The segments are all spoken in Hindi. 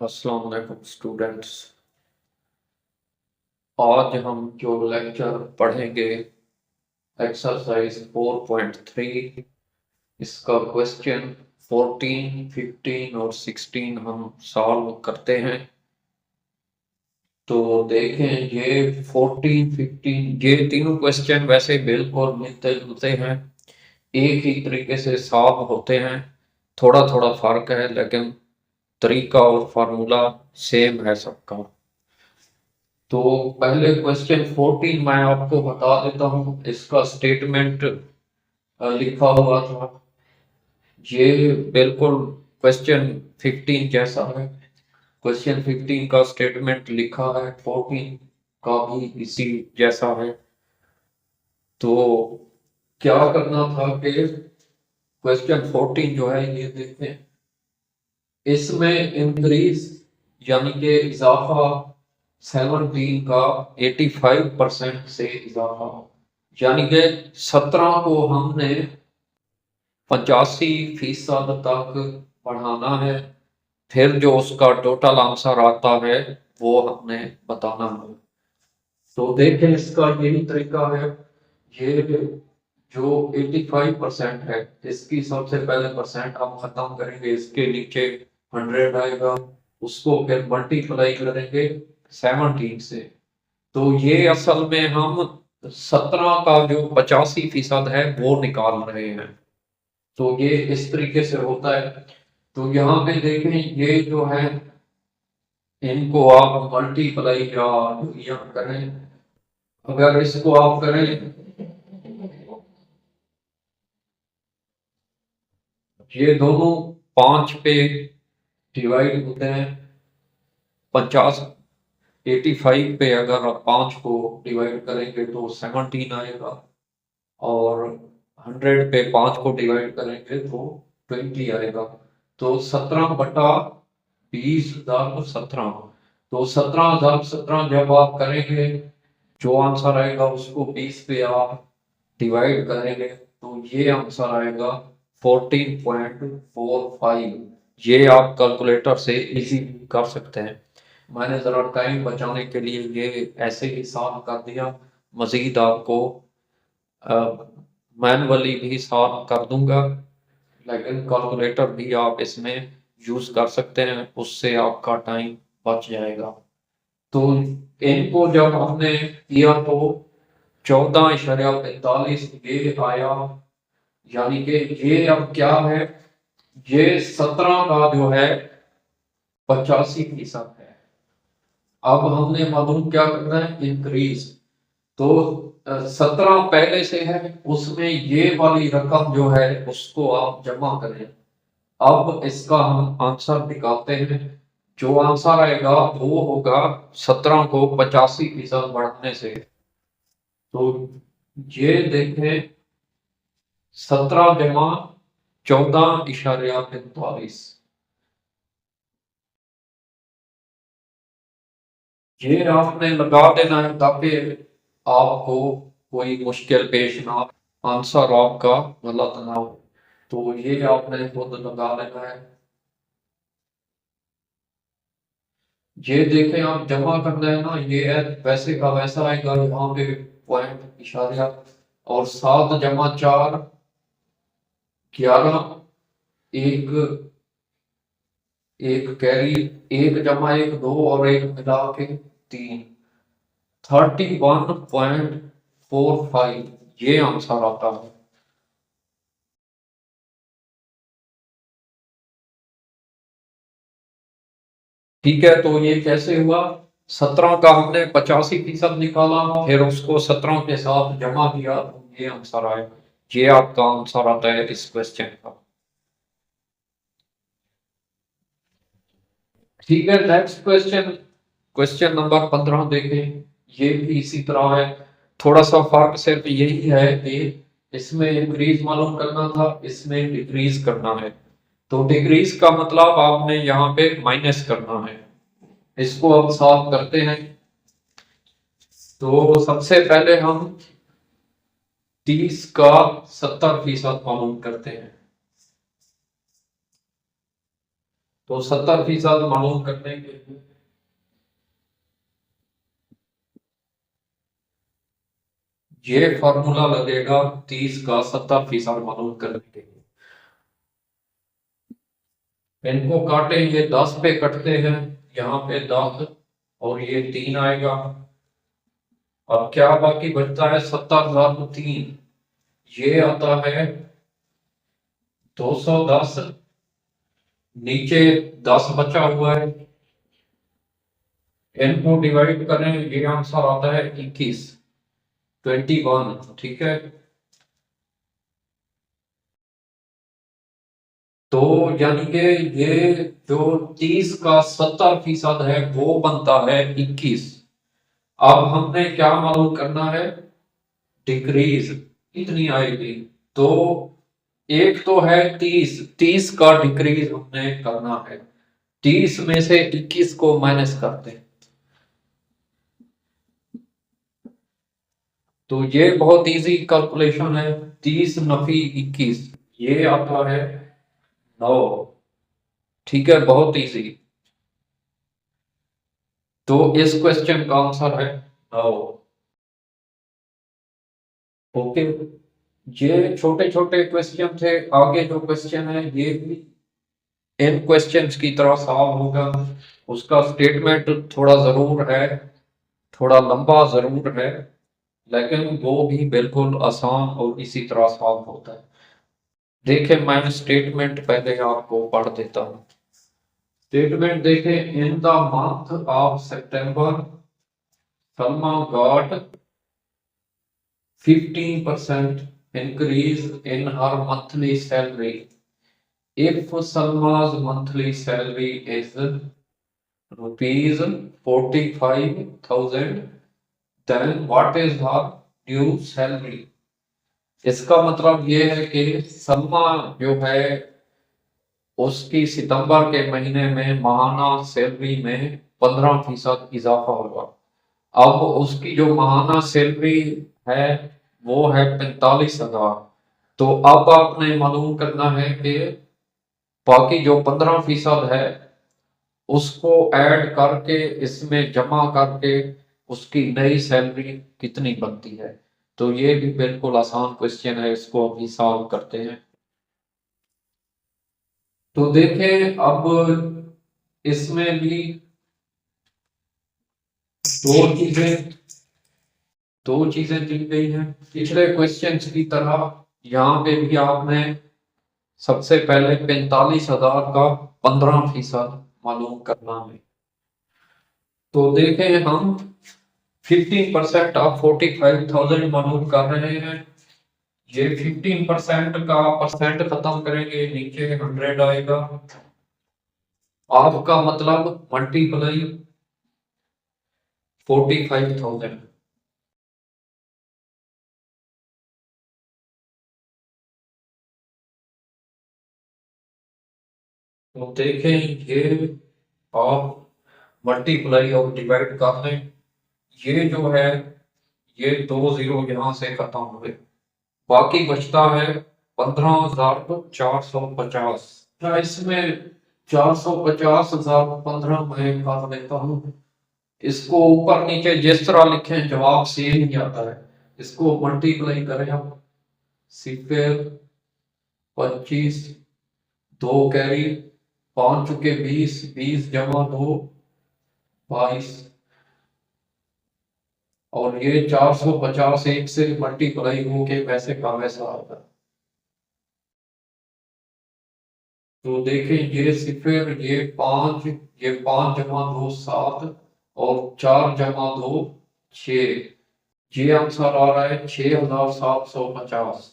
अस्सलाम वालेकुम स्टूडेंट्स। आज हम जो लेक्चर पढ़ेंगे एक्सरसाइज 4.3 इसका क्वेश्चन 14, 15 और 16 हम सॉल्व करते हैं। तो देखें ये 14, 15 ये तीनों क्वेश्चन वैसे बिल्कुल मिलते जुलते हैं, एक ही तरीके से सॉल्व होते हैं। थोड़ा थोड़ा फर्क है लेकिन तरीका और फार्मूला सेम है सबका। तो पहले क्वेश्चन 14 मैं आपको बता देता हूँ, इसका स्टेटमेंट लिखा हुआ था। ये बिल्कुल क्वेश्चन 15 जैसा है। क्वेश्चन 15 का स्टेटमेंट लिखा है, 14 का भी इसी जैसा है। तो क्या करना था कि क्वेश्चन 14 जो है ये देखें, इसमें इंक्रीज यानी कि इजाफा 17 का 85% से इजाफा, यानी कि 17 को हमने 85% तक बढ़ाना है। फिर जो उसका टोटल आंसर आता है वो हमने बताना है। तो देखें इसका यही तरीका है। ये जो 85% है इसकी सबसे पहले परसेंट हम खत्म करेंगे, इसके नीचे 100 आएगा, उसको फिर मल्टीप्लाई करेंगे 17 से। तो ये असल में हम 17 का जो 85% है वो निकाल रहे हैं। तो ये इस तरीके से होता है। तो यहाँ पे देखें ये जो है इनको आप मल्टीप्लाई या करें। अगर इसको आप करें, ये दोनों 5 पे डिवाइड होते हैं। 50 85 पे अगर आप 5 को डिवाइड करेंगे तो 17 आएगा, और 100 पे 5 को डिवाइड करेंगे तो 20 आएगा। तो 17/20,17। तो 17,017 जब आप करेंगे, जो आंसर आएगा उसको 20 पे आप डिवाइड करेंगे तो ये आंसर आएगा 14.45। ये आप कैलकुलेटर से इजी कर सकते हैं। मैंने ज़रा टाइम बचाने के लिए ये ऐसे ही सॉल्व कर दिया। मज़ीद आपको मैनुअली भी सॉल्व कर दूंगा, लेकिन कैलकुलेटर भी आप इसमें यूज़ कर सकते हैं, उससे आपका टाइम बच जाएगा। तो इनको जब हमने किया तो 14.45 ये आया, यानी कि ये अब क्या है, ये 17 का जो है 85% है। अब हमने मालूम क्या करना है, इंक्रीज। तो 17 पहले से है, उसमें ये वाली रकम जो है उसको आप जमा करें। अब इसका हम आंसर निकालते हैं। जो आंसर आएगा वो होगा 17 को 85% बढ़ाने से। तो ये देखें, 17 जमा 14.45, ये आपने लगा देना है ताकि आपको कोई मुश्किल पेश ना, आंसर आपका गलत ना हो। तो ये आपने खुद लगा लेना है। ये देखें, आप जमा करना है ना, ये है वैसे का वैसा आएगा, यहाँ पे पॉइंट इशारा, और 7 जमा 4 11, एक एक कैरी, 1 जमा 1 2 और एक मिला के 3, 31.45 ये आंसर आता है। ठीक है, तो ये कैसे हुआ, 17 का हमने 85% निकाला, फिर उसको 17 के साथ जमा किया तो ये आंसर आया। ये आपका आंसर आता है इस क्वेश्चन का। ठीक है, नेक्स्ट क्वेश्चन, क्वेश्चन नंबर 15 देखें। ये भी इसी तरह है, थोड़ा सा फर्क सिर्फ यही है कि इसमें इंक्रीज मालूम करना था, इसमें डिक्रीज करना है। तो डिक्रीज का मतलब आपने यहाँ पे माइनस करना है। इसको अब सॉल्व करते हैं। तो सबसे पहले हम 30 का 70% मालूम करते हैं। तो 70% मालूम करने के लिए ये फॉर्मूला लगेगा 30 का 70% मालूम करने के लिए। इनको काटेंगे 10 पे कटते हैं, यहाँ पे 10 और ये 3 आएगा। अब क्या बाकी बचता है 70,003, ये आता है 210, नीचे 10 बचा हुआ है, इनको डिवाइड करें, ये आंसर आता है 21, 21, ठीक है। तो यानी कि ये जो 30 का 70% है वो बनता है 21। अब हमने क्या मालूम करना है, डिक्रीज कितनी आएगी। तो एक तो है 30, 30 का डिक्रीज हमने करना है, 30 में से 21 को माइनस करते हैं। तो ये बहुत इजी कैलकुलेशन है, 30 नफी 21, ये आता है 9, ठीक है, बहुत इजी। तो इस क्वेश्चन का आंसर है 9। ओके, ये छोटे छोटे क्वेश्चन थे, आगे जो क्वेश्चन है ये भी इन क्वेश्चंस की तरह सॉल्व होगा। उसका स्टेटमेंट थोड़ा जरूर है, थोड़ा लंबा जरूर है, लेकिन वो भी बिल्कुल आसान और इसी तरह सॉल्व होता है। देखिए मैं स्टेटमेंट पहले आपको पढ़ देता हूँ। स्टेटमेंट देखें, in the month of September Salma got 15% increase in her monthly salary. If Salma's monthly salary is rupees 45,000, then what is her new salary? इसका मतलब ये है कि सलमा जो है उसकी सितंबर के महीने में माहाना सैलरी में 15% इजाफा होगा। अब उसकी जो माहाना सैलरी है वो है 45,000। तो अब आपने मालूम करना है कि बाकी जो 15% है उसको ऐड करके इसमें जमा करके उसकी नई सैलरी कितनी बनती है। तो ये भी बिल्कुल आसान क्वेश्चन है, इसको अभी सॉल्व करते हैं। तो देखें अब इसमें भी दो चीजें दी गई हैं पिछले क्वेश्चंस की तरह। यहाँ पे भी आपने सबसे पहले 45,000 का 15% मालूम करना है। तो देखें हम 15% ऑफ 45,000 मालूम कर रहे हैं। ये 15% का परसेंट खत्म करेंगे, नीचे 100 आएगा। आपका मतलब मल्टीप्लाई 45,000। तो देखें ये आप मल्टीप्लाई और डिवाइड कर लें, ये जो है ये 2 जीरो यहाँ से खत्म हुए, बाकी बचता है 15,450। क्या इसमें 450,000 15 में काट लेता हूँ, इसको ऊपर नीचे जिस तरह लिखें जवाब सेम ही आता है। इसको मल्टीप्लाई करें हम, सिफर 25, 2 कैरी, 5 चुके 20, 20 जमा 2 22, और ये 450 एक से मल्टीप्लाई होके वैसे का वैसा आता है। तो देखें ये सिफर, ये 5 जमा 2 7, और 4 जमा 2 6, ये आंसर आ रहा है 6,750।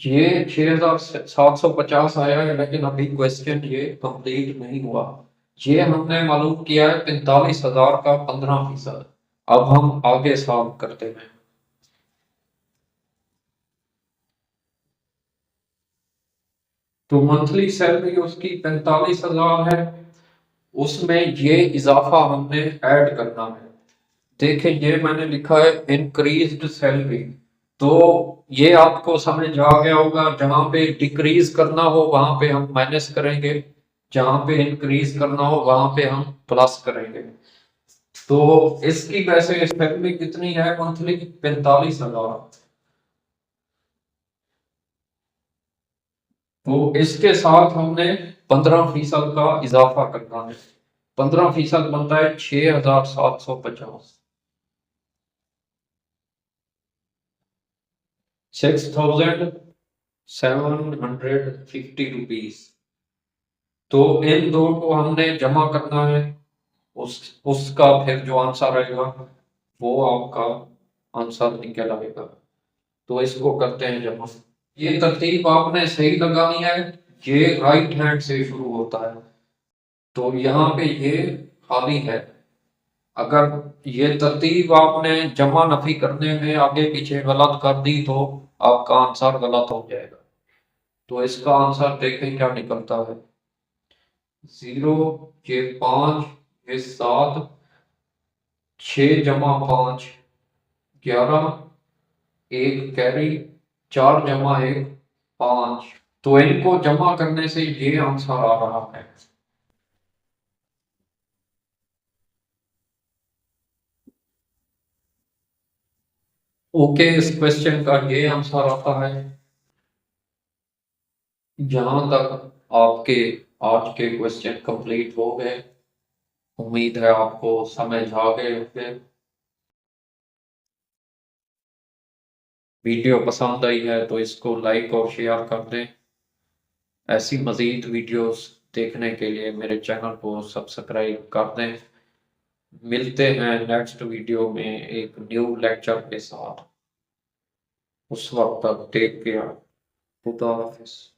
ये 6,750 आया है, लेकिन अभी क्वेश्चन ये कंप्लीट नहीं हुआ। ये हमने मालूम किया है 45,000 का 15%। अब हम आगे सॉल्व करते हैं। तो मंथली सैलरी उसकी 45,000 है, उसमें ये इजाफा हमने ऐड करना है। देखिए ये मैंने लिखा है इंक्रीज्ड सैलरी, तो ये आपको समझ आ गया होगा, जहां पे डिक्रीज करना हो वहां पे हम माइनस करेंगे, जहां पे इंक्रीज करना हो वहां पे हम प्लस करेंगे। तो इसकी वैसे सैलरी कितनी है मंथली? 45,000। तो इसके साथ हमने 15% का इजाफा करना है। 15% बनता है 6,750, 6,750 रुपीज। तो इन दो को हमने जमा करना है, उसका फिर जो आंसर आएगा वो आपका आंसर निकल आएगा। तो इसको करते हैं जमा। ये तरतीब आपने सही लगानी है। ये राइट हैंड से शुरू होता है, तो यहाँ पे ये खाली है। अगर ये तरतीब आपने जमा नफी करने में आगे पीछे गलत कर दी तो आपका आंसर गलत हो जाएगा। तो इसका आंसर देखें क्या निकलता है। 0, ये 5, ये 7, 6 + 5 11, 1 कैरी, 4 + 1 5। तो इनको जमा करने से ये आंसर आ रहा है। ओके, इस क्वेश्चन का ये आंसर आता है। जहां तक आपके आज के क्वेश्चन कंप्लीट हो गए, उम्मीद है आपको समझ आ गए होंगे। वीडियो पसंद आई है तो इसको लाइक और शेयर कर दें। ऐसी मजीद वीडियोस देखने के लिए मेरे चैनल को सब्सक्राइब कर दें। मिलते हैं नेक्स्ट वीडियो में एक न्यू लेक्चर के साथ। उस वक्त तक टेक केयर। खुदा हाफिज।